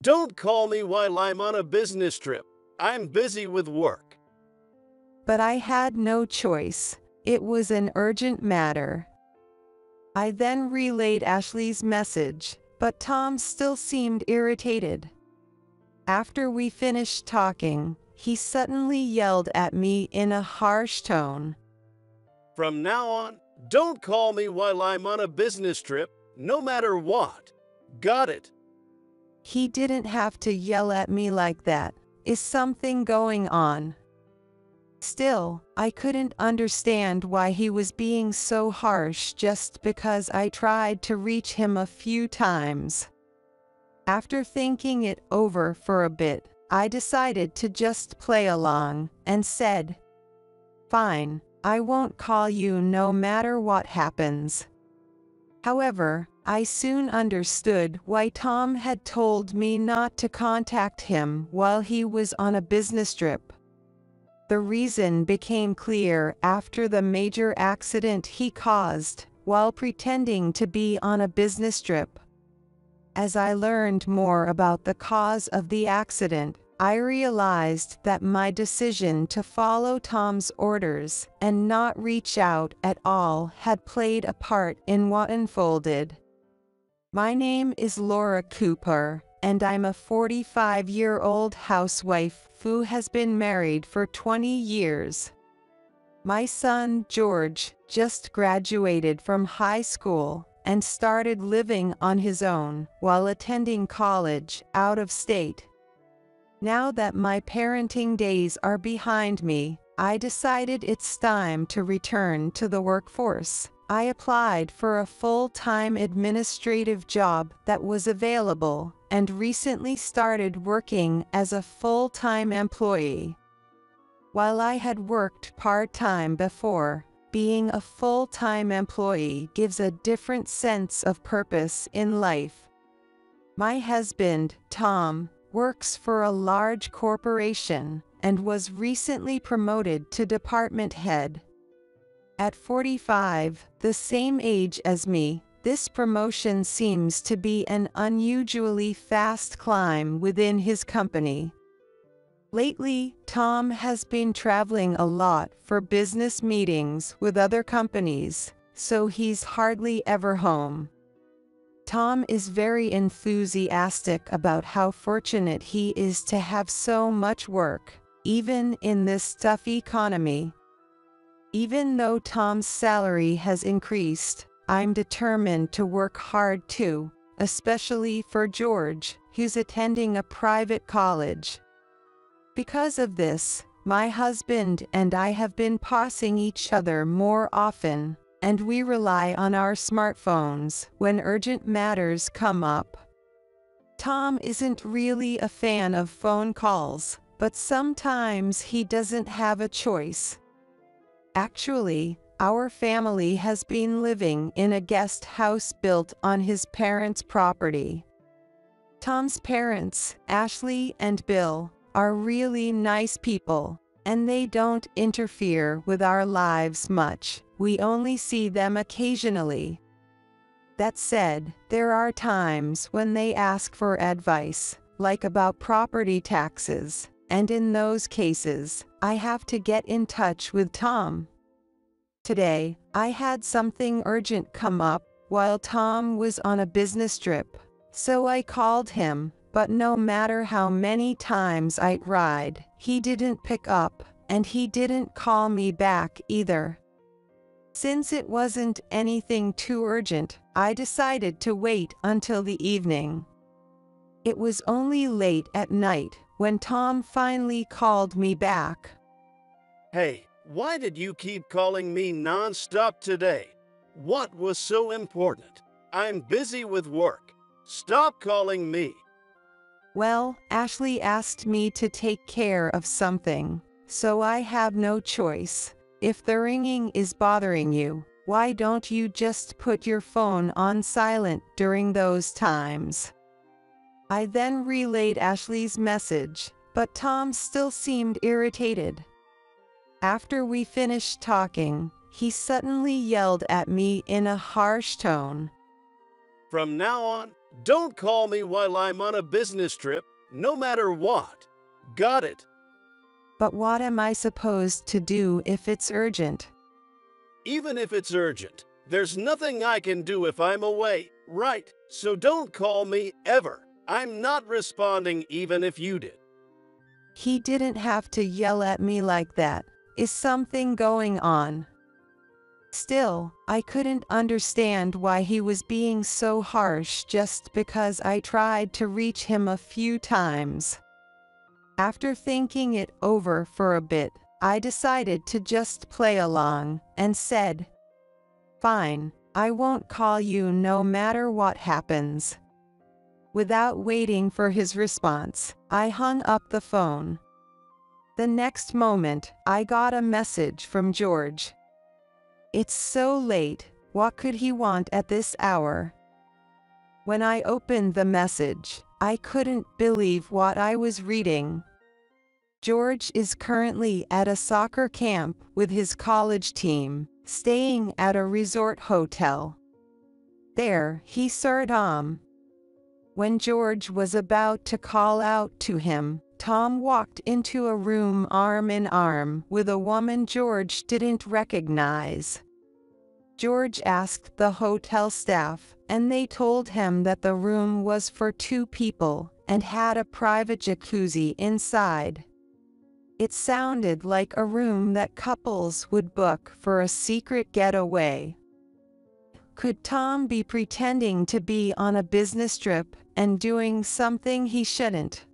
Don't call me while I'm on a business trip. I'm busy with work. But I had no choice. It was an urgent matter. I then relayed Ashley's message, but Tom still seemed irritated. After we finished talking, he suddenly yelled at me in a harsh tone. From now on, don't call me while I'm on a business trip, no matter what. Got it? He didn't have to yell at me like that. Is something going on? Still, I couldn't understand why he was being so harsh just because I tried to reach him a few times. After thinking it over for a bit, I decided to just play along and said, "Fine, I won't call you no matter what happens." However, I soon understood why Tom had told me not to contact him while he was on a business trip. The reason became clear after the major accident he caused while pretending to be on a business trip. As I learned more about the cause of the accident, I realized that my decision to follow Tom's orders and not reach out at all had played a part in what unfolded. My name is Laura Cooper, and I'm a 45-year-old housewife who has been married for 20 years. My son, George, just graduated from high school and started living on his own while attending college out of state. Now that my parenting days are behind me, I decided it's time to return to the workforce. I applied for a full-time administrative job that was available and recently started working as a full-time employee. While I had worked part-time before, being a full-time employee gives a different sense of purpose in life. My husband, Tom, works for a large corporation and was recently promoted to department head. At 45, the same age as me, this promotion seems to be an unusually fast climb within his company. Lately, Tom has been traveling a lot for business meetings with other companies, so he's hardly ever home. Tom is very enthusiastic about how fortunate he is to have so much work, even in this tough economy. Even though Tom's salary has increased, I'm determined to work hard too, especially for George, who's attending a private college. Because of this, my husband and I have been passing each other more often, and we rely on our smartphones when urgent matters come up. Tom isn't really a fan of phone calls, but sometimes he doesn't have a choice. Actually, our family has been living in a guest house built on his parents' property. Tom's parents, Ashley and Bill, are really nice people, and they don't interfere with our lives much. We only see them occasionally. That said, there are times when they ask for advice, like about property taxes, and in those cases, I have to get in touch with Tom. Today, I had something urgent come up while Tom was on a business trip, so I called him, but no matter how many times I tried, he didn't pick up, and he didn't call me back either. Since it wasn't anything too urgent, I decided to wait until the evening. It was only late at night when Tom finally called me back. Hey, why did you keep calling me non-stop today? What was so important? I'm busy with work. Stop calling me. Well, Ashley asked me to take care of something, so I have no choice. If the ringing is bothering you, why don't you just put your phone on silent during those times? I then relayed Ashley's message, but Tom still seemed irritated. After we finished talking, he suddenly yelled at me in a harsh tone. From now on, Don't call me while I'm on a business trip, no matter what. Got it? But what am I supposed to do if it's urgent? Even if it's urgent, there's nothing I can do if I'm away, right? So don't call me ever. I'm not responding even if you did. He didn't have to yell at me like that. Is something going on? Still, I couldn't understand why he was being so harsh just because I tried to reach him a few times. After thinking it over for a bit, I decided to just play along and said, "Fine, I won't call you no matter what happens." Without waiting for his response, I hung up the phone. The next moment, I got a message from George. "It's so late, what could he want at this hour?" When I opened the message, I couldn't believe what I was reading. George is currently at a soccer camp with his college team, staying at a resort hotel. There, he saw Tom. When George was about to call out to him, Tom walked into a room arm in arm with a woman George didn't recognize. George asked the hotel staff, and they told him that the room was for 2 people and had a private jacuzzi inside. It sounded like a room that couples would book for a secret getaway. Could Tom be pretending to be on a business trip and doing something he shouldn't?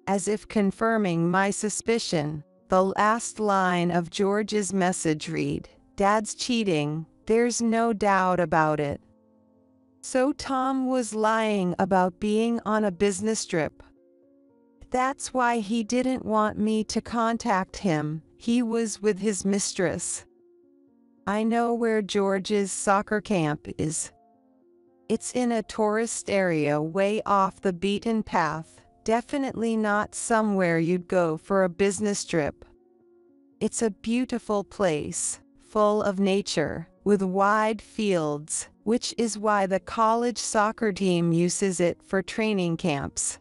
As if confirming my suspicion, the last line of George's message read, "Dad's cheating, there's no doubt about it." So Tom was lying about being on a business trip. That's why he didn't want me to contact him. He was with his mistress. I know where George's soccer camp is. It's in a tourist area way off the beaten path, definitely not somewhere you'd go for a business trip. It's a beautiful place, full of nature, with wide fields, which is why the college soccer team uses it for training camps.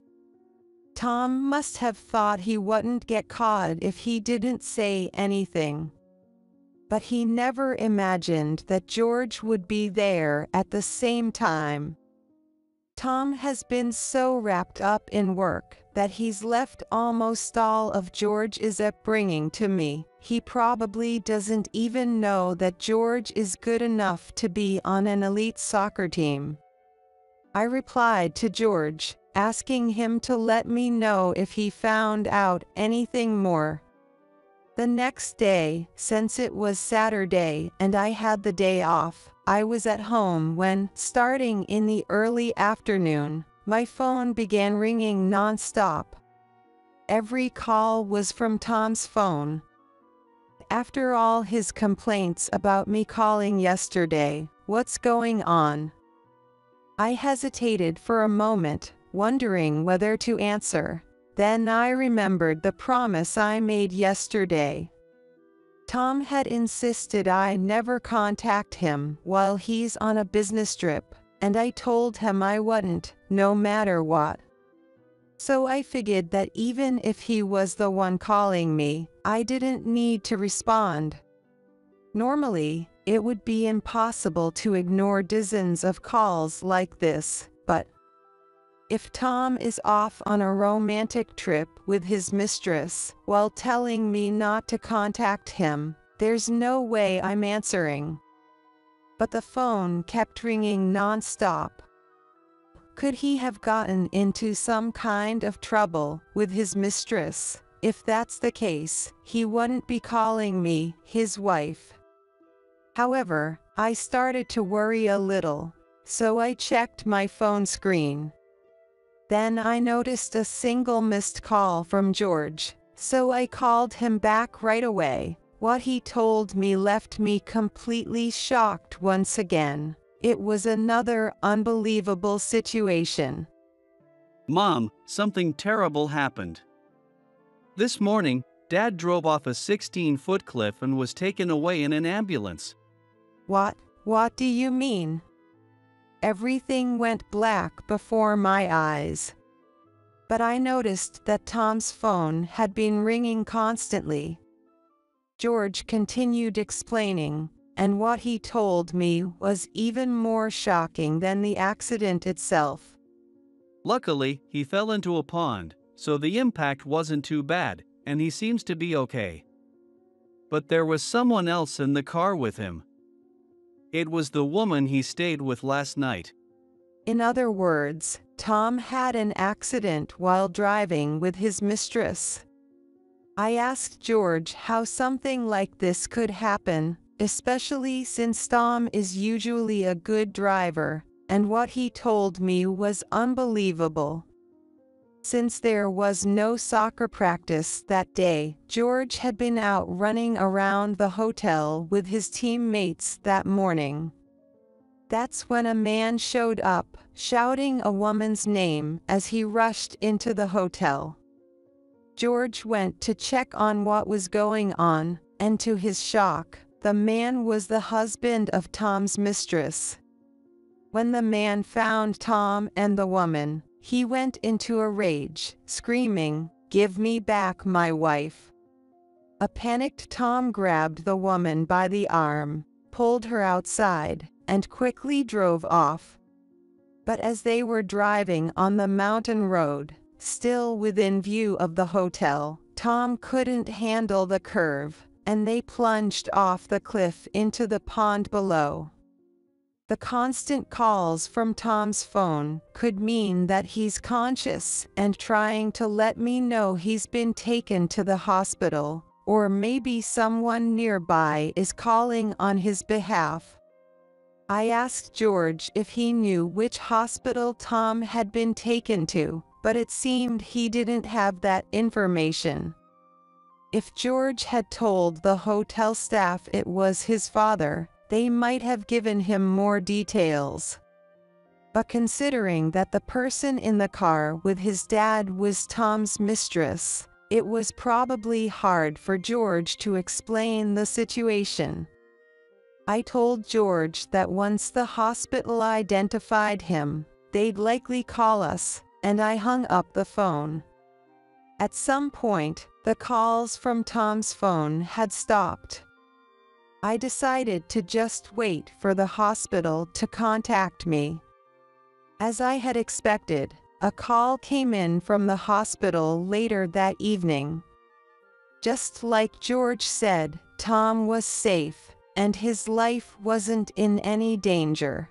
Tom must have thought he wouldn't get caught if he didn't say anything. But he never imagined that George would be there at the same time. Tom has been so wrapped up in work that he's left almost all of George's upbringing to me. He probably doesn't even know that George is good enough to be on an elite soccer team. I replied to George, asking him to let me know if he found out anything more. The next day, since it was Saturday and I had the day off, I was at home when, starting in the early afternoon, my phone began ringing non-stop. Every call was from Tom's phone. After all his complaints about me calling yesterday, what's going on? I hesitated for a moment, wondering whether to answer. Then I remembered the promise I made yesterday. Tom had insisted I never contact him while he's on a business trip, and I told him I wouldn't, no matter what. So I figured that even if he was the one calling me, I didn't need to respond. Normally, it would be impossible to ignore dozens of calls like this, but if Tom is off on a romantic trip with his mistress while telling me not to contact him, there's no way I'm answering. But the phone kept ringing non-stop. Could he have gotten into some kind of trouble with his mistress? If that's the case, he wouldn't be calling me his wife. However, I started to worry a little, so I checked my phone screen. Then I noticed a single missed call from George, so I called him back right away. What he told me left me completely shocked once again. It was another unbelievable situation. Mom, something terrible happened. This morning, Dad drove off a 16-foot cliff and was taken away in an ambulance. What do you mean? everything went black before my eyes. But I noticed that Tom's phone had been ringing constantly. George continued explaining, and what he told me was even more shocking than the accident itself. Luckily, he fell into a pond, so the impact wasn't too bad, and he seems to be okay. But there was someone else in the car with him. It was the woman he stayed with last night. In other words, Tom had an accident while driving with his mistress. I asked George how something like this could happen, especially since Tom is usually a good driver, and what he told me was unbelievable. Since there was no soccer practice that day, George had been out running around the hotel with his teammates that morning. That's when a man showed up, shouting a woman's name as he rushed into the hotel. George went to check on what was going on, and to his shock, the man was the husband of Tom's mistress. When the man found Tom and the woman, he went into a rage, screaming, "Give me back my wife." A panicked Tom grabbed the woman by the arm, pulled her outside, and quickly drove off. But as they were driving on the mountain road, still within view of the hotel, Tom couldn't handle the curve, and they plunged off the cliff into the pond below. The constant calls from Tom's phone could mean that he's conscious and trying to let me know he's been taken to the hospital, or maybe someone nearby is calling on his behalf. I asked George if he knew which hospital Tom had been taken to, but it seemed he didn't have that information. If George had told the hotel staff it was his father, they might have given him more details. But considering that the person in the car with his dad was Tom's mistress, it was probably hard for George to explain the situation. I told George that once the hospital identified him, they'd likely call us, and I hung up the phone. At some point, the calls from Tom's phone had stopped. I decided to just wait for the hospital to contact me. As I had expected, a call came in from the hospital later that evening. Just like George said, Tom was safe, and his life wasn't in any danger.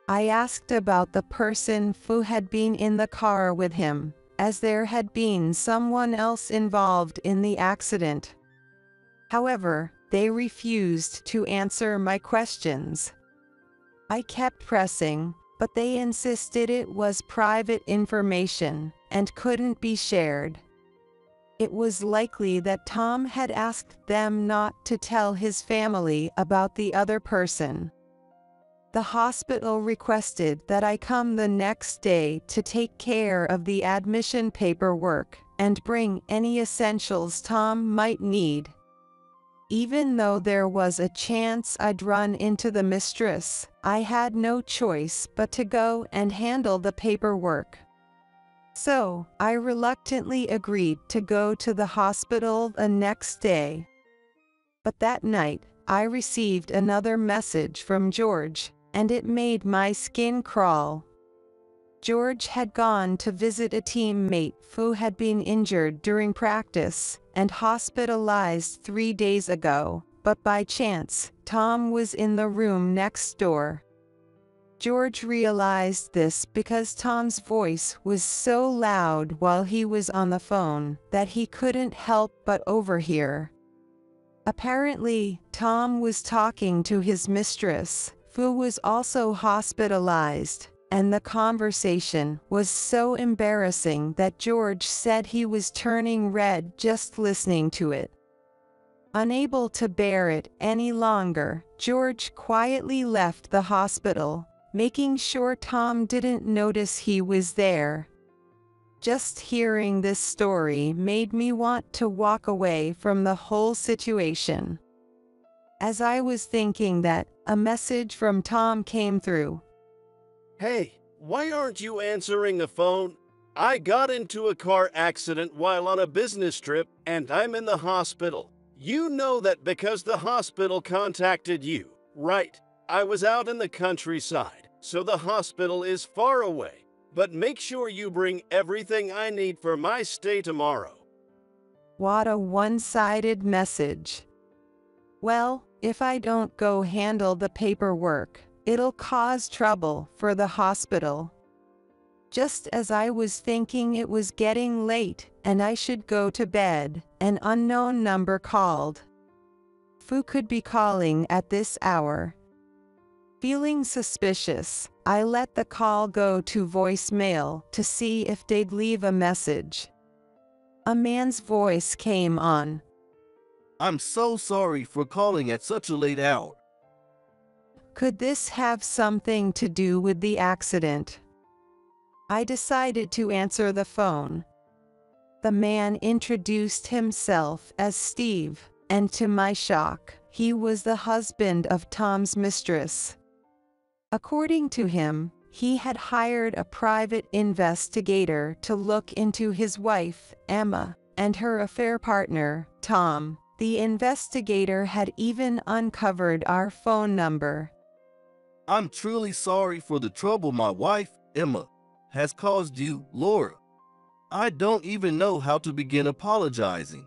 I asked about the person who had been in the car with him, as there had been someone else involved in the accident. However, they refused to answer my questions. I kept pressing, but they insisted it was private information and couldn't be shared. It was likely that Tom had asked them not to tell his family about the other person. The hospital requested that I come the next day to take care of the admission paperwork and bring any essentials Tom might need. Even though there was a chance I'd run into the mistress, I had no choice but to go and handle the paperwork. So, I reluctantly agreed to go to the hospital the next day. But that night, I received another message from George, and it made my skin crawl. George had gone to visit a teammate who had been injured during practice and hospitalized 3 days ago, but by chance, Tom was in the room next door. George realized this because Tom's voice was so loud while he was on the phone that he couldn't help but overhear. Apparently, Tom was talking to his mistress, who was also hospitalized, and the conversation was so embarrassing that George said he was turning red just listening to it. Unable to bear it any longer, George quietly left the hospital, making sure Tom didn't notice he was there. Just hearing this story made me want to walk away from the whole situation. As I was thinking that, a message from Tom came through. Hey, why aren't you answering the phone? I got into a car accident while on a business trip and I'm in the hospital. You know that because the hospital contacted you, right? I was out in the countryside, so the hospital is far away. But make sure you bring everything I need for my stay tomorrow. What a one-sided message. Well, if I don't go handle the paperwork, it'll cause trouble for the hospital. Just as I was thinking it was getting late and I should go to bed, an unknown number called. Who could be calling at this hour? Feeling suspicious, I let the call go to voicemail to see if they'd leave a message. A man's voice came on. I'm so sorry for calling at such a late hour. Could this have something to do with the accident? I decided to answer the phone. The man introduced himself as Steve, and to my shock, he was the husband of Tom's mistress. According to him, he had hired a private investigator to look into his wife, Emma, and her affair partner, Tom. The investigator had even uncovered our phone number. I'm truly sorry for the trouble my wife, Emma, has caused you, Laura. I don't even know how to begin apologizing.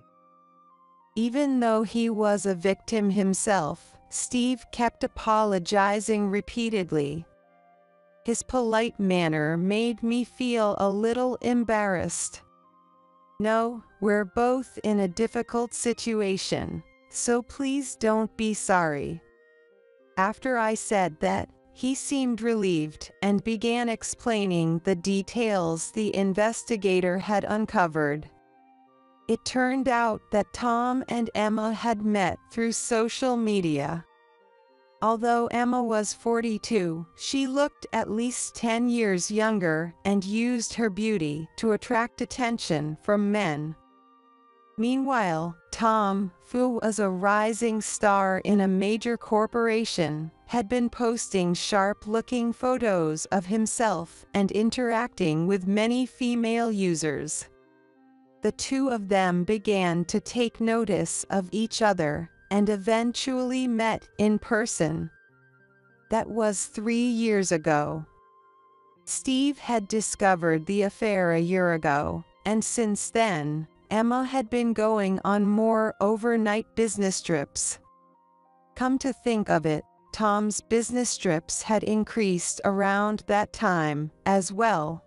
Even though he was a victim himself, Steve kept apologizing repeatedly. His polite manner made me feel a little embarrassed. No, we're both in a difficult situation, so please don't be sorry. After I said that, he seemed relieved and began explaining the details the investigator had uncovered. It turned out that Tom and Emma had met through social media. Although Emma was 42, she looked at least 10 years younger and used her beauty to attract attention from men. Meanwhile, Tom, who was a rising star in a major corporation, had been posting sharp-looking photos of himself and interacting with many female users. The two of them began to take notice of each other and eventually met in person. That was 3 years ago. Steve had discovered the affair a year ago, and since then, Emma had been going on more overnight business trips. Come to think of it, Tom's business trips had increased around that time as well.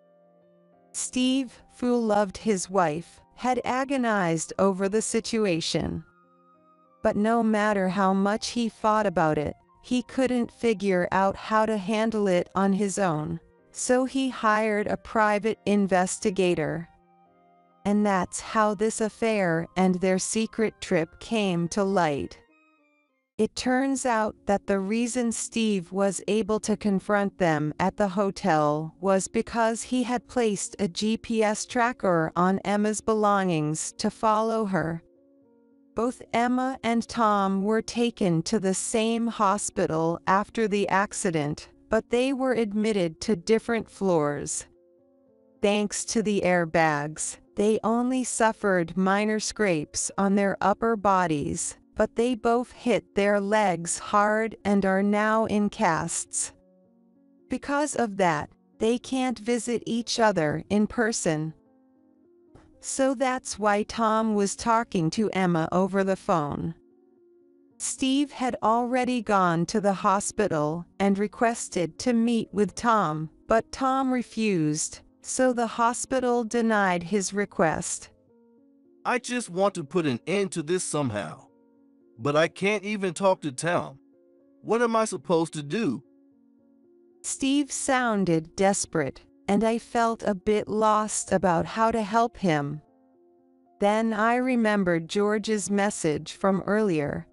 Steve, who loved his wife, had agonized over the situation. But no matter how much he thought about it, he couldn't figure out how to handle it on his own, so he hired a private investigator. And that's how this affair and their secret trip came to light. It turns out that the reason Steve was able to confront them at the hotel was because he had placed a GPS tracker on Emma's belongings to follow her. Both Emma and Tom were taken to the same hospital after the accident, but they were admitted to different floors. Thanks to the airbags, they only suffered minor scrapes on their upper bodies, but they both hit their legs hard and are now in casts. Because of that, they can't visit each other in person. So that's why Tom was talking to Emma over the phone. Steve had already gone to the hospital and requested to meet with Tom, but Tom refused, so the hospital denied his request. I just want to put an end to this somehow. But I can't even talk to Tom. What am I supposed to do? Steve sounded desperate, and I felt a bit lost about how to help him. Then I remembered George's message from earlier.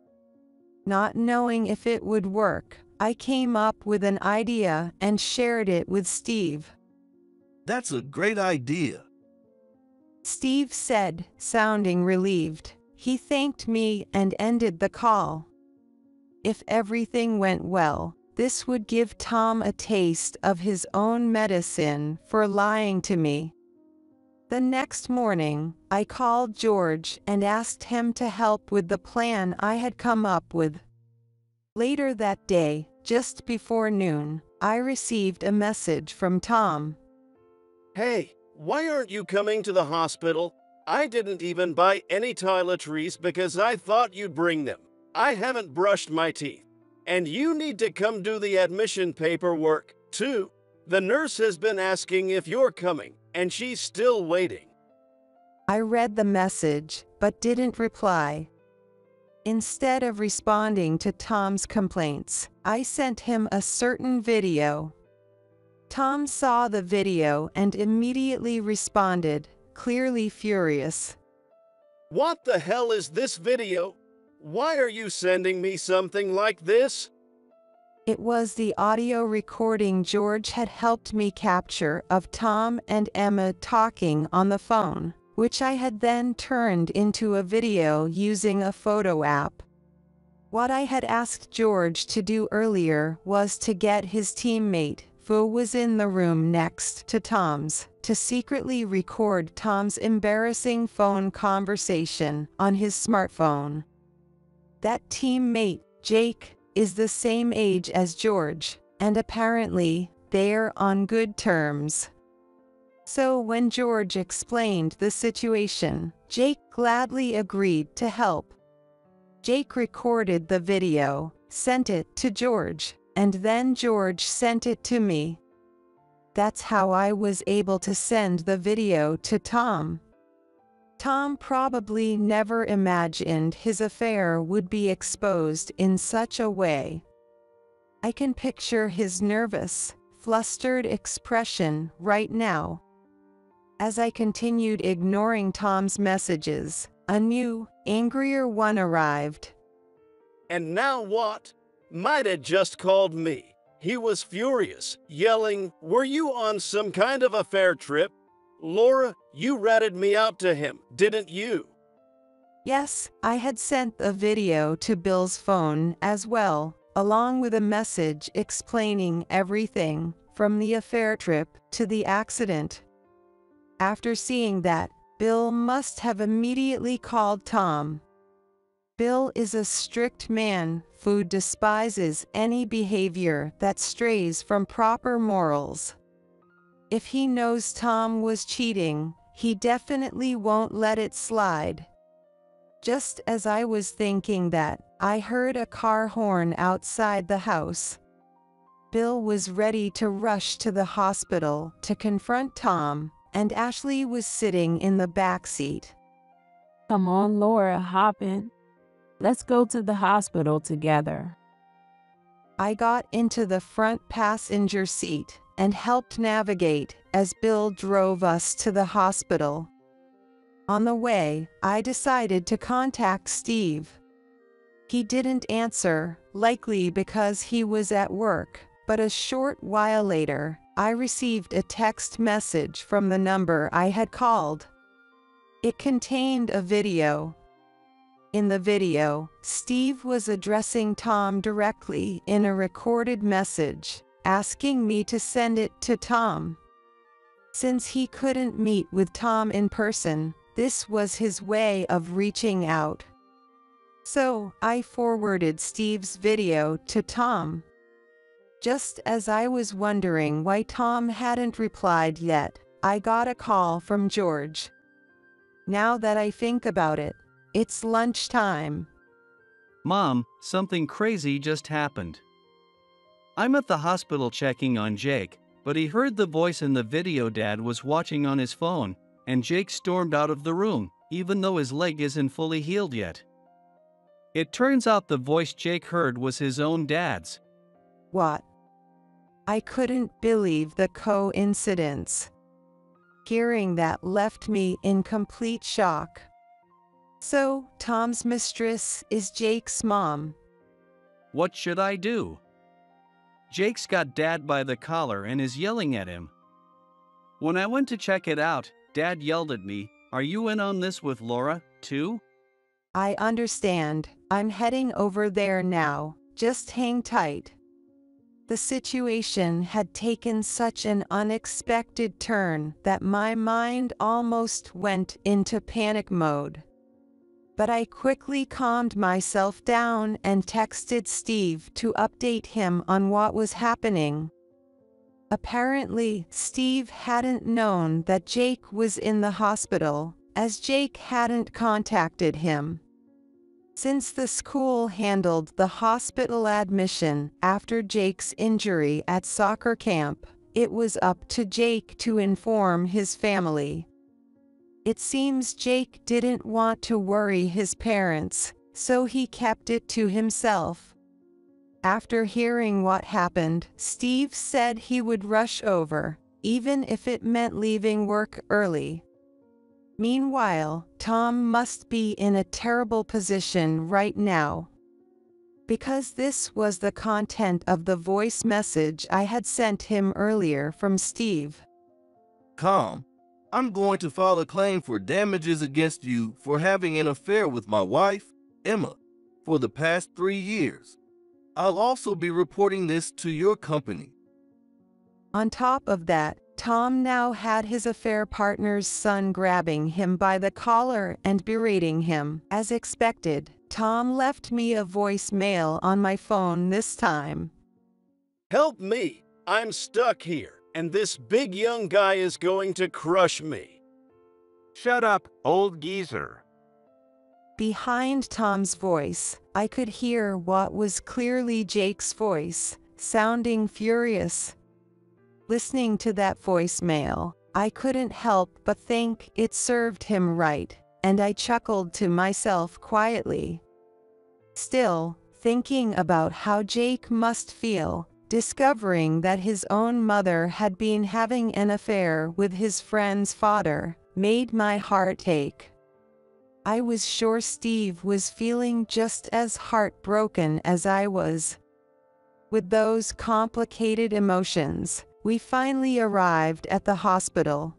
Not knowing if it would work, I came up with an idea and shared it with Steve. That's a great idea. Steve said, sounding relieved. He thanked me and ended the call. If everything went well, This would give Tom a taste of his own medicine for lying to me. The next morning, I called George and asked him to help with the plan I had come up with. Later that day, just before noon, I received a message from Tom. Hey, why aren't you coming to the hospital? I didn't even buy any toiletries because I thought you'd bring them. I haven't brushed my teeth. And you need to come do the admission paperwork, too. The nurse has been asking if you're coming, and she's still waiting. I read the message, but didn't reply. Instead of responding to Tom's complaints, I sent him a certain video. Tom saw the video and immediately responded, clearly furious. What the hell is this video? Why are you sending me something like this? It was the audio recording George had helped me capture of Tom and Emma talking on the phone, which I had then turned into a video using a photo app. What I had asked George to do earlier was to get his teammate, who was in the room next to Tom's, to secretly record Tom's embarrassing phone conversation on his smartphone. That teammate, Jake, is the same age as George, and apparently, they're on good terms. So when George explained the situation, Jake gladly agreed to help. Jake recorded the video, sent it to George, and then George sent it to me. That's how I was able to send the video to Tom. Tom probably never imagined his affair would be exposed in such a way. I can picture his nervous, flustered expression right now. As I continued ignoring Tom's messages, a new, angrier one arrived. And now what? Might have just called me. He was furious, yelling, "Were you on some kind of affair trip? Laura, you ratted me out to him, didn't you?" Yes, I had sent the video to Bill's phone as well, along with a message explaining everything, from the affair trip to the accident. After seeing that, Bill must have immediately called Tom. Bill is a strict man who despises any behavior that strays from proper morals. If he knows Tom was cheating, he definitely won't let it slide. Just as I was thinking that, I heard a car horn outside the house. Bill was ready to rush to the hospital to confront Tom, and Ashley was sitting in the back seat. Come on, Laura, hop in. Let's go to the hospital together. I got into the front passenger seat and helped navigate as Bill drove us to the hospital. On the way, I decided to contact Steve. He didn't answer, likely because he was at work, but a short while later, I received a text message from the number I had called. It contained a video. In the video, Steve was addressing Tom directly in a recorded message, asking me to send it to Tom. Since he couldn't meet with Tom in person, this was his way of reaching out. So, I forwarded Steve's video to Tom. Just as I was wondering why Tom hadn't replied yet, I got a call from George. Now that I think about it, it's lunchtime. Mom, something crazy just happened. I'm at the hospital checking on Jake, but he heard the voice in the video Dad was watching on his phone, and Jake stormed out of the room, even though his leg isn't fully healed yet. It turns out the voice Jake heard was his own dad's. What? I couldn't believe the coincidence. Hearing that left me in complete shock. So, Tom's mistress is Jake's mom. What should I do? Jake's got Dad by the collar and is yelling at him. When I went to check it out, Dad yelled at me, "Are you in on this with Laura, too?" I understand. I'm heading over there now. Just hang tight. The situation had taken such an unexpected turn that my mind almost went into panic mode. But I quickly calmed myself down and texted Steve to update him on what was happening. Apparently, Steve hadn't known that Jake was in the hospital, as Jake hadn't contacted him. Since the school handled the hospital admission after Jake's injury at soccer camp, it was up to Jake to inform his family. It seems Jake didn't want to worry his parents, so he kept it to himself. After hearing what happened, Steve said he would rush over, even if it meant leaving work early. Meanwhile, Tom must be in a terrible position right now. Because this was the content of the voice message I had sent him earlier from Steve. Calm. I'm going to file a claim for damages against you for having an affair with my wife, Emma, for the past 3 years. I'll also be reporting this to your company. On top of that, Tom now had his affair partner's son grabbing him by the collar and berating him. As expected, Tom left me a voicemail on my phone this time. Help me! I'm stuck here, and this big young guy is going to crush me. Shut up, old geezer. Behind Tom's voice, I could hear what was clearly Jake's voice, sounding furious. Listening to that voicemail, I couldn't help but think it served him right, and I chuckled to myself quietly. Still, thinking about how Jake must feel, discovering that his own mother had been having an affair with his friend's father, made my heart ache. I was sure Steve was feeling just as heartbroken as I was. With those complicated emotions, we finally arrived at the hospital.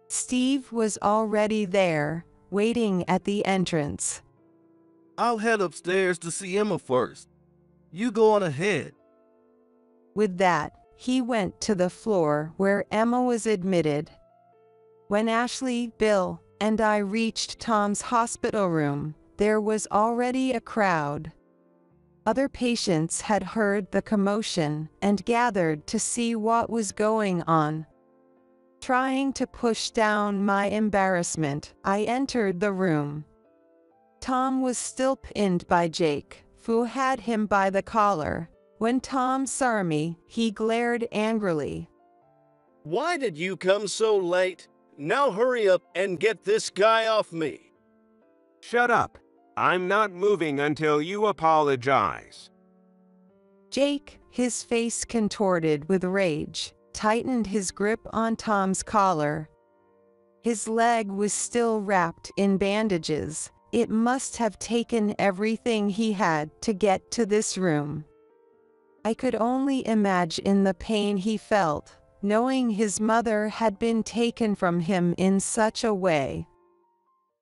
Steve was already there, waiting at the entrance. I'll head upstairs to see Emma first. You go on ahead. With that, he went to the floor where Emma was admitted. When Ashley, Bill, and I reached Tom's hospital room, there was already a crowd. Other patients had heard the commotion and gathered to see what was going on. Trying to push down my embarrassment, I entered the room. Tom was still pinned by Jake, who had him by the collar. When Tom saw me, he glared angrily. Why did you come so late? Now hurry up and get this guy off me. Shut up. I'm not moving until you apologize. Jake, his face contorted with rage, tightened his grip on Tom's collar. His leg was still wrapped in bandages. It must have taken everything he had to get to this room. I could only imagine the pain he felt, knowing his mother had been taken from him in such a way.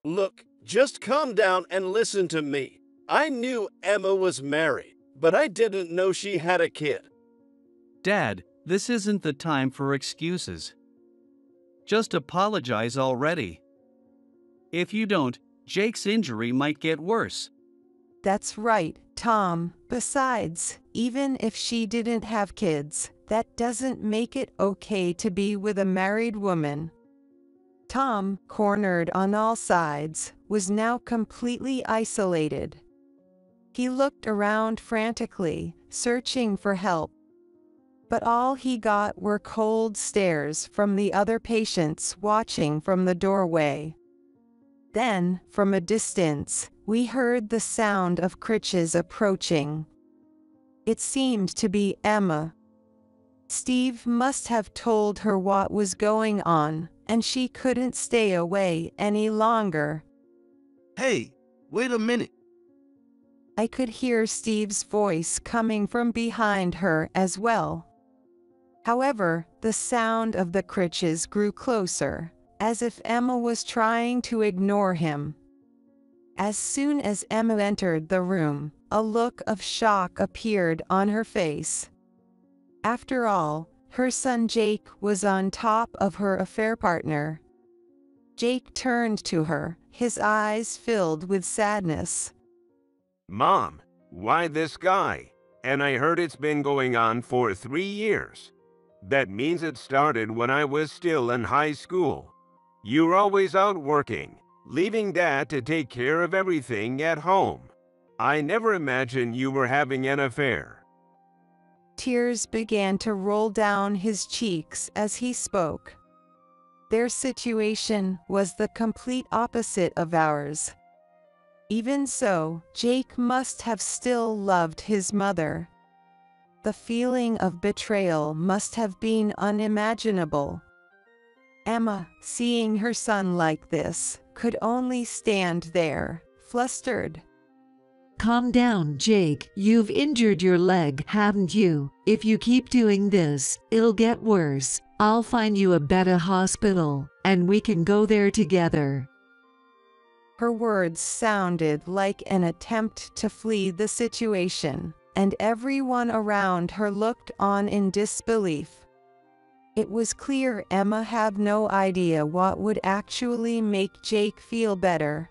Look, just calm down and listen to me. I knew Emma was married, but I didn't know she had a kid. Dad, this isn't the time for excuses. Just apologize already. If you don't, Jake's injury might get worse. That's right, Tom. Besides, even if she didn't have kids, that doesn't make it okay to be with a married woman. Tom, cornered on all sides, was now completely isolated. He looked around frantically, searching for help. But all he got were cold stares from the other patients watching from the doorway. Then, from a distance, we heard the sound of crutches approaching. It seemed to be Emma. Steve must have told her what was going on, and she couldn't stay away any longer. Hey, wait a minute. I could hear Steve's voice coming from behind her as well. However, the sound of the crutches grew closer, as if Emma was trying to ignore him. As soon as Emma entered the room, a look of shock appeared on her face. After all, her son Jake was on top of her affair partner. Jake turned to her, his eyes filled with sadness. Mom, why this guy? And I heard it's been going on for 3 years. That means it started when I was still in high school. You're always out working, leaving Dad to take care of everything at home. I never imagined you were having an affair. Tears began to roll down his cheeks as he spoke. Their situation was the complete opposite of ours. Even so, Jake must have still loved his mother. The feeling of betrayal must have been unimaginable. Emma, seeing her son like this, could only stand there, flustered. Calm down, Jake. You've injured your leg, haven't you? If you keep doing this, it'll get worse. I'll find you a better hospital, and we can go there together. Her words sounded like an attempt to flee the situation, and everyone around her looked on in disbelief. It was clear Emma had no idea what would actually make Jake feel better.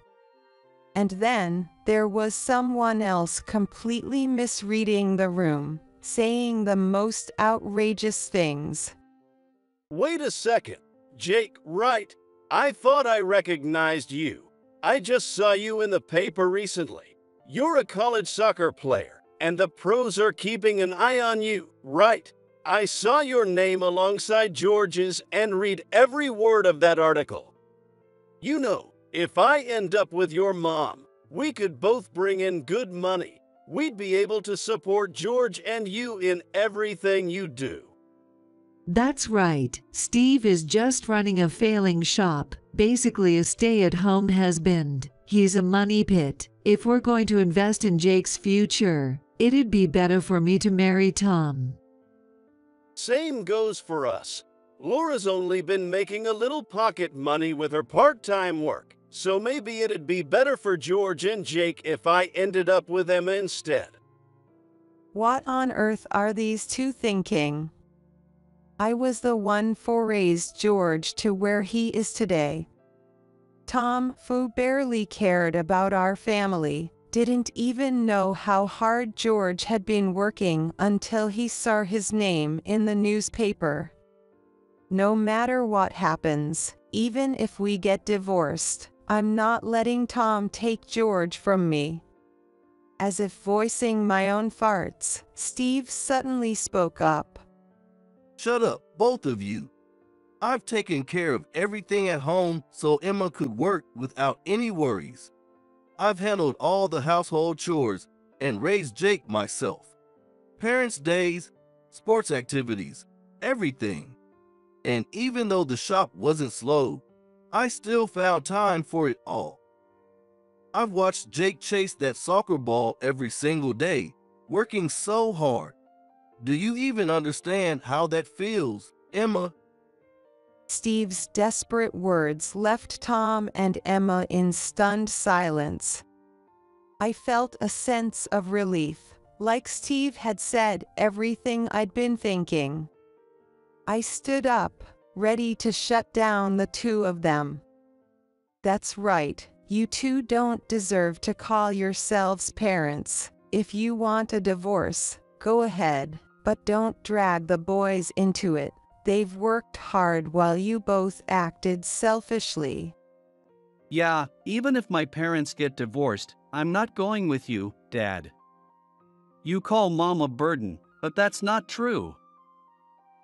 And then, there was someone else completely misreading the room, saying the most outrageous things. Wait a second. Jake, right? I thought I recognized you. I just saw you in the paper recently. You're a college soccer player, and the pros are keeping an eye on you, right? I saw your name alongside George's and read every word of that article. You know, if I end up with your mom, we could both bring in good money. We'd be able to support George and you in everything you do. That's right. Steve is just running a failing shop, basically a stay-at-home husband. He's a money pit. If we're going to invest in Jake's future, it'd be better for me to marry Tom. Same goes for us. Laura's only been making a little pocket money with her part-time work, so maybe it'd be better for George and Jake if I ended up with Emma instead. What on earth are these two thinking? I was the one who raised George to where he is today. Tom, who barely cared about our family, didn't even know how hard George had been working until he saw his name in the newspaper. No matter what happens, even if we get divorced, I'm not letting Tom take George from me. As if voicing my own farts, Steve suddenly spoke up. Shut up, both of you. I've taken care of everything at home so Emma could work without any worries. I've handled all the household chores and raised Jake myself. Parents' days, sports activities, everything. And even though the shop wasn't slow, I still found time for it all. I've watched Jake chase that soccer ball every single day, working so hard. Do you even understand how that feels, Emma? Steve's desperate words left Tom and Emma in stunned silence. I felt a sense of relief, like Steve had said everything I'd been thinking. I stood up, ready to shut down the two of them. That's right, you two don't deserve to call yourselves parents. If you want a divorce, go ahead, but don't drag the boys into it. They've worked hard while you both acted selfishly. Yeah, even if my parents get divorced, I'm not going with you, Dad. You call Mom a burden, but that's not true.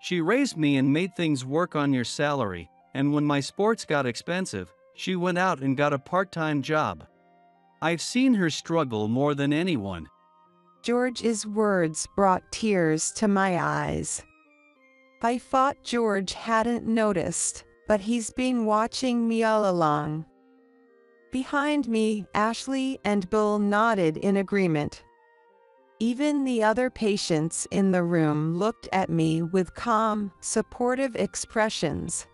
She raised me and made things work on your salary, and when my sports got expensive, she went out and got a part-time job. I've seen her struggle more than anyone. George's words brought tears to my eyes. I thought George hadn't noticed, but he's been watching me all along. Behind me, Ashley and Bill nodded in agreement. Even the other patients in the room looked at me with calm, supportive expressions.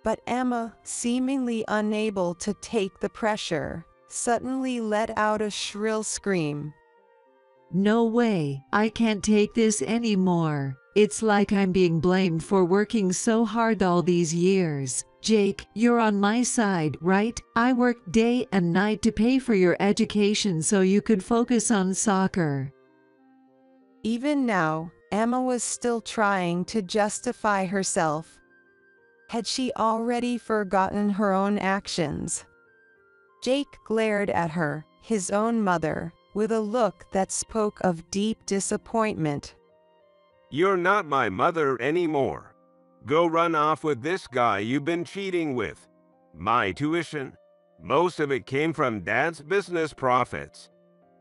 But Emma, seemingly unable to take the pressure, suddenly let out a shrill scream. No way, I can't take this anymore. It's like I'm being blamed for working so hard all these years. Jake, you're on my side, right? I worked day and night to pay for your education so you could focus on soccer. Even now, Emma was still trying to justify herself. Had she already forgotten her own actions? Jake glared at her, his own mother, with a look that spoke of deep disappointment. You're not my mother anymore. Go run off with this guy you've been cheating with. My tuition, most of it came from Dad's business profits.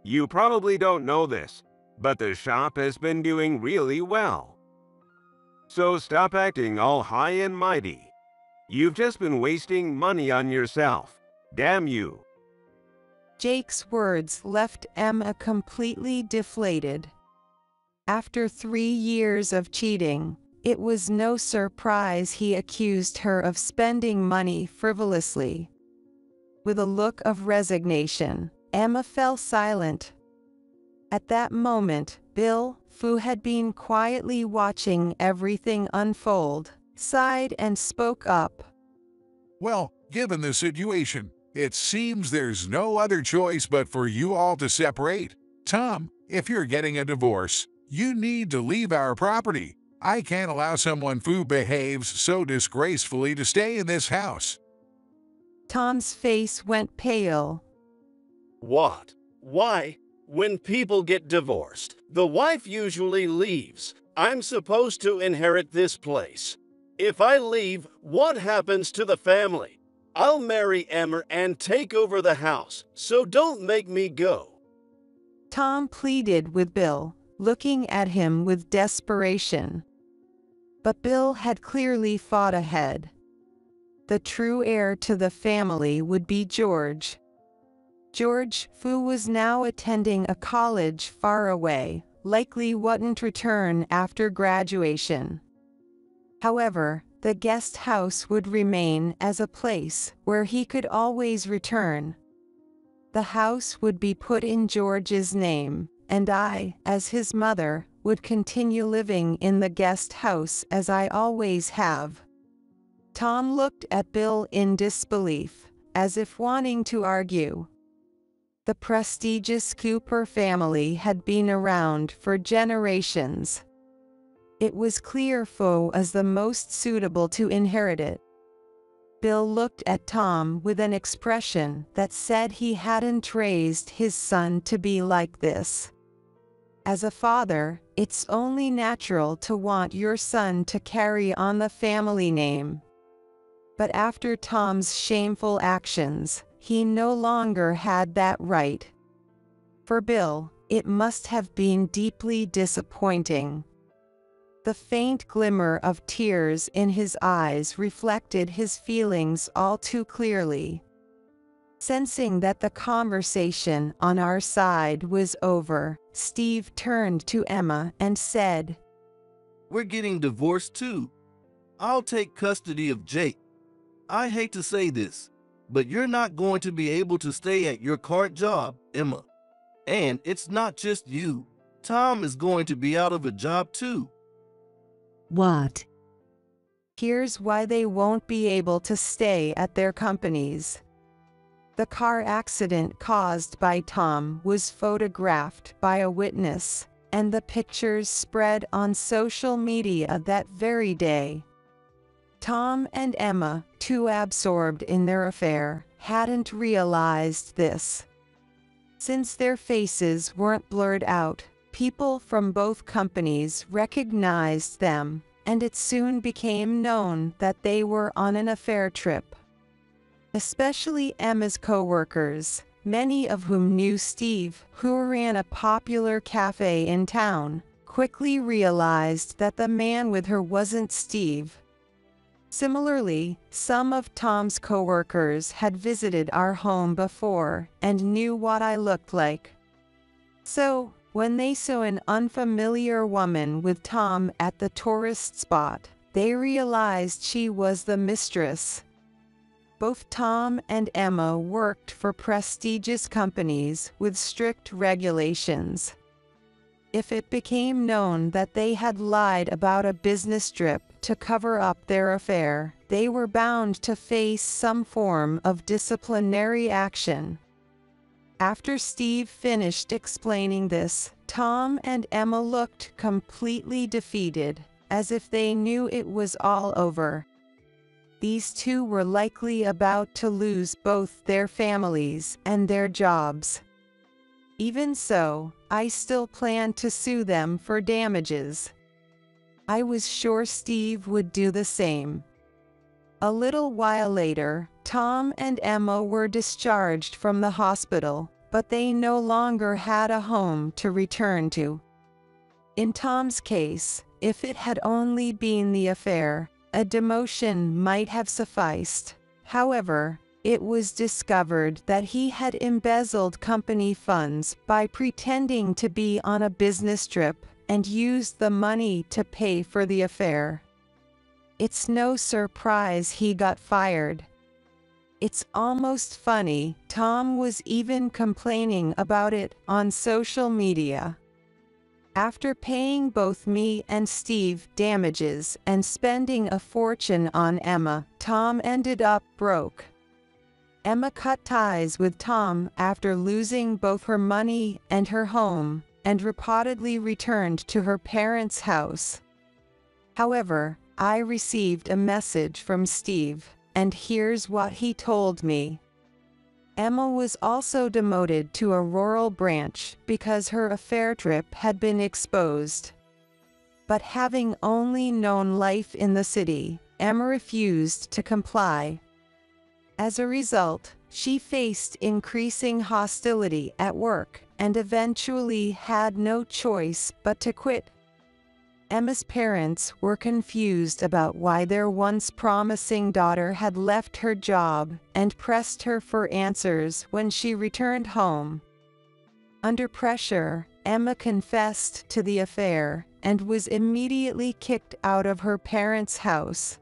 You probably don't know this, but the shop has been doing really well. So stop acting all high and mighty. You've just been wasting money on yourself. Damn you. Jake's words left Emma completely deflated. After 3 years of cheating, it was no surprise he accused her of spending money frivolously. With a look of resignation, Emma fell silent. At that moment, Bill, who had been quietly watching everything unfold, sighed and spoke up. Well, given the situation, it seems there's no other choice but for you all to separate. Tom, if you're getting a divorce, you need to leave our property. I can't allow someone who behaves so disgracefully to stay in this house. Tom's face went pale. What? Why? When people get divorced, the wife usually leaves. I'm supposed to inherit this place. If I leave, what happens to the family? I'll marry Emma and take over the house, so don't make me go. Tom pleaded with Bill, looking at him with desperation. But Bill had clearly fought ahead. The true heir to the family would be George. George, who was now attending a college far away, likely wouldn't return after graduation. However, the guest house would remain as a place where he could always return. The house would be put in George's name, and I, as his mother, would continue living in the guest house as I always have. Tom looked at Bill in disbelief, as if wanting to argue. The prestigious Cooper family had been around for generations. It was clear Fo as the most suitable to inherit it. Bill looked at Tom with an expression that said he hadn't raised his son to be like this. As a father, it's only natural to want your son to carry on the family name. But after Tom's shameful actions, he no longer had that right. For Bill, it must have been deeply disappointing. The faint glimmer of tears in his eyes reflected his feelings all too clearly. Sensing that the conversation on our side was over, Steve turned to Emma and said, We're getting divorced too. I'll take custody of Jake. I hate to say this, but you're not going to be able to stay at your current job, Emma. And it's not just you. Tom is going to be out of a job too. What? Here's why they won't be able to stay at their companies. The car accident caused by Tom was photographed by a witness, and the pictures spread on social media that very day. Tom and Emma, too absorbed in their affair, hadn't realized this. Since their faces weren't blurred out, people from both companies recognized them, and it soon became known that they were on an affair trip. Especially Emma's co-workers, many of whom knew Steve, who ran a popular cafe in town, quickly realized that the man with her wasn't Steve. Similarly, some of Tom's co-workers had visited our home before and knew what I looked like. So, when they saw an unfamiliar woman with Tom at the tourist spot, they realized she was the mistress. Both Tom and Emma worked for prestigious companies with strict regulations. If it became known that they had lied about a business trip to cover up their affair, they were bound to face some form of disciplinary action. After Steve finished explaining this, Tom and Emma looked completely defeated, as if they knew it was all over. These two were likely about to lose both their families and their jobs. Even so, I still planned to sue them for damages. I was sure Steve would do the same. A little while later, Tom and Emma were discharged from the hospital, but they no longer had a home to return to. In Tom's case, if it had only been the affair, a demotion might have sufficed. However, it was discovered that he had embezzled company funds by pretending to be on a business trip and used the money to pay for the affair. It's no surprise he got fired. It's almost funny, Tom was even complaining about it on social media. After paying both me and Steve damages and spending a fortune on Emma, Tom ended up broke. Emma cut ties with Tom after losing both her money and her home, and reportedly returned to her parents' house. However, I received a message from Steve, and here's what he told me. Emma was also demoted to a rural branch because her affair trip had been exposed. But having only known life in the city, Emma refused to comply. As a result, she faced increasing hostility at work and eventually had no choice but to quit. Emma's parents were confused about why their once promising daughter had left her job and pressed her for answers when she returned home. Under pressure, Emma confessed to the affair and was immediately kicked out of her parents' house.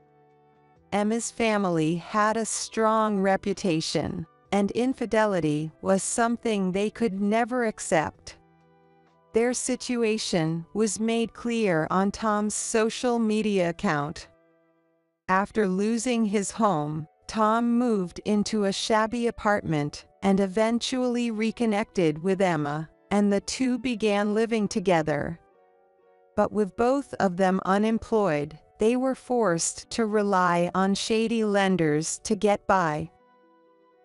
Emma's family had a strong reputation, and infidelity was something they could never accept. Their situation was made clear on Tom's social media account. After losing his home, Tom moved into a shabby apartment and eventually reconnected with Emma, and the two began living together. But with both of them unemployed, they were forced to rely on shady lenders to get by.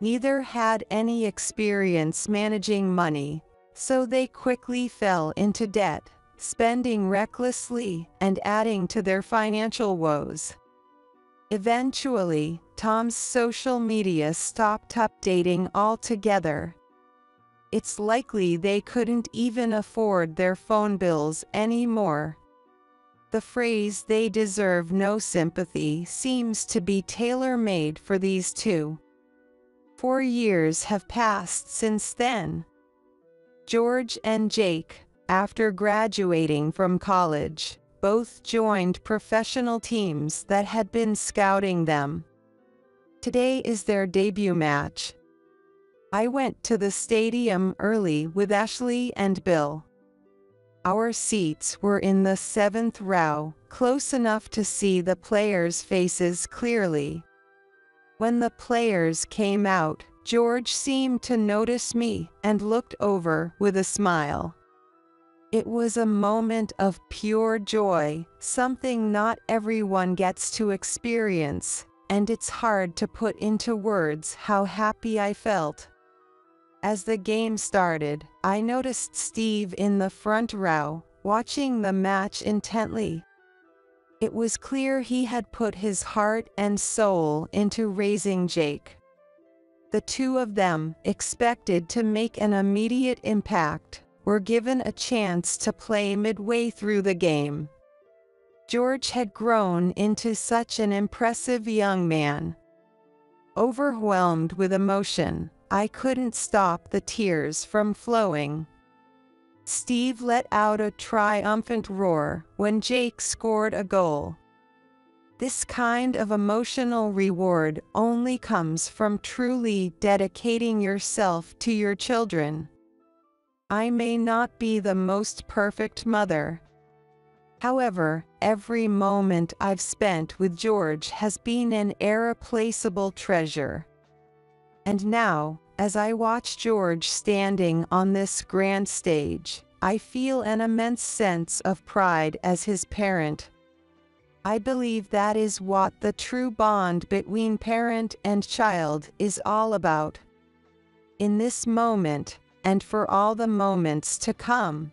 Neither had any experience managing money, so they quickly fell into debt, spending recklessly and adding to their financial woes. Eventually, Tom's social media stopped updating altogether. It's likely they couldn't even afford their phone bills anymore. The phrase "they deserve no sympathy" seems to be tailor-made for these two. 4 years have passed since then. George and Jake, after graduating from college, both joined professional teams that had been scouting them. Today is their debut match. I went to the stadium early with Ashley and Bill. Our seats were in the 7th row, close enough to see the players' faces clearly. When the players came out, George seemed to notice me and looked over with a smile. It was a moment of pure joy, something not everyone gets to experience, and it's hard to put into words how happy I felt. As the game started, I noticed Steve in the front row, watching the match intently. It was clear he had put his heart and soul into raising Jake. The two of them, expected to make an immediate impact, were given a chance to play midway through the game. George had grown into such an impressive young man. Overwhelmed with emotion, I couldn't stop the tears from flowing. Steve let out a triumphant roar when Jake scored a goal. This kind of emotional reward only comes from truly dedicating yourself to your children. I may not be the most perfect mother. However, every moment I've spent with George has been an irreplaceable treasure. And now, as I watch George standing on this grand stage, I feel an immense sense of pride as his parent. I believe that is what the true bond between parent and child is all about. In this moment, and for all the moments to come,